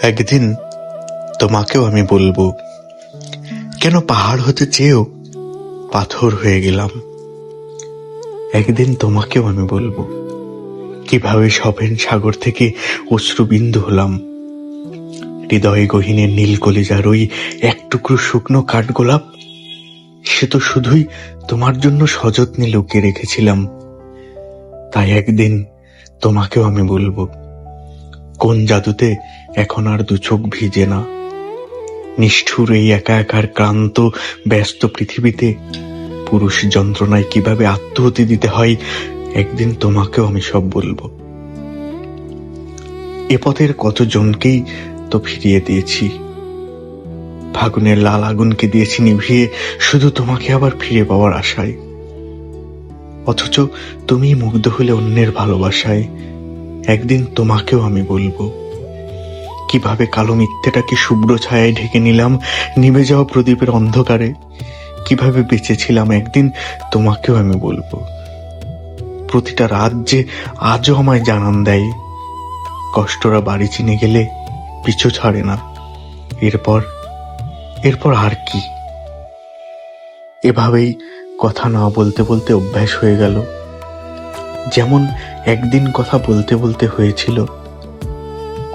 একদিন তোমাকেও আমি বলবো, কেন পাহাড় হতে চেয়েও পাথর হয়ে গেলাম। একদিন তোমাকেও আমি বলবো, কিভাবে সভেন সাগর থেকে অশ্রুবিন্দু হলাম। হৃদয়ে গহীনের নীল কলিজার ওই এক টুকরো শুকনো কাঠগোলাপ, সে তো শুধুই তোমার জন্য সযত্নে লুকিয়ে রেখেছিলাম। তাই একদিন তোমাকেও আমি বলবো, কোন জাদুতে এখন আর দু চোখ ভিজে না। নিষ্ঠুর এই একা একার ক্লান্ত ব্যস্ত পৃথিবীতে পুরুষ যন্ত্রণায় কিভাবে আত্মহতি দিতে হয়, একদিন তোমাকেও আমি সব বলবো। এ পথের কতজনকেই তো ফিরিয়ে দিয়েছি, ফাগুনের লাল আগুনকে দিয়েছি নিভিয়ে, শুধু তোমাকে আবার ফিরে পাওয়ার আশায়। অথচ তুমি মুগ্ধ হলে অন্যের ভালোবাসায়। একদিন তোমাকেও আমি বলবো, কিভাবে কালো মিথ্যেটাকে শুভ্র ছায়ায় ঢেকে নিলাম নিভে যাওয়া প্রদীপের অন্ধকারে। কিভাবে বেঁচেছিলাম, একদিন তোমাকেও আমি বলবো। প্রতিটা রাত যে আজও আমায় জানান দেয়, কষ্টরা বাড়ি চিনে গেলে পিছু ছাড়ে না। এরপর আর কি? এভাবেই কথা না বলতে বলতে অভ্যাস হয়ে গেল। যেমন একদিন কথা বলতে বলতে হয়েছিল,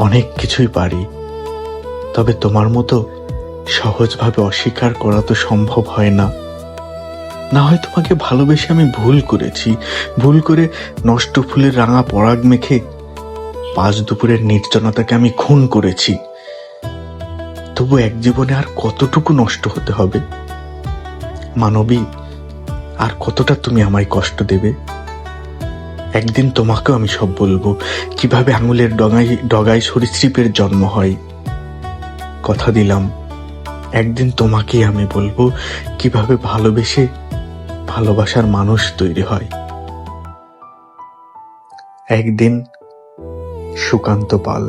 অনেক কিছুই পারি, তবে তোমার মতো সহজভাবে অস্বীকার করা তো সম্ভব হয় না। না হয় তোমাকে ভালোবেসে আমি ভুল করেছি, ভুল করে নষ্ট ফুলের রাঙা পরাগ মেখে পাঁচ দুপুরের নির্জনতাকে আমি খুন করেছি। তবু এক জীবনে আর কতটুকু নষ্ট হতে হবে? মানবী, আর কতটা তুমি আমায় কষ্ট দেবে? একদিন তোমাকেও আমি সব বলবো, কিভাবে আঙুলের ডগায় সরীসৃপের জন্ম হয়। কথা দিলাম, একদিন তোমাকেই আমি বলবো, কিভাবে ভালোবেসে ভালোবাসার মানুষ তৈরি হয়। একদিন, সুকান্ত পাল।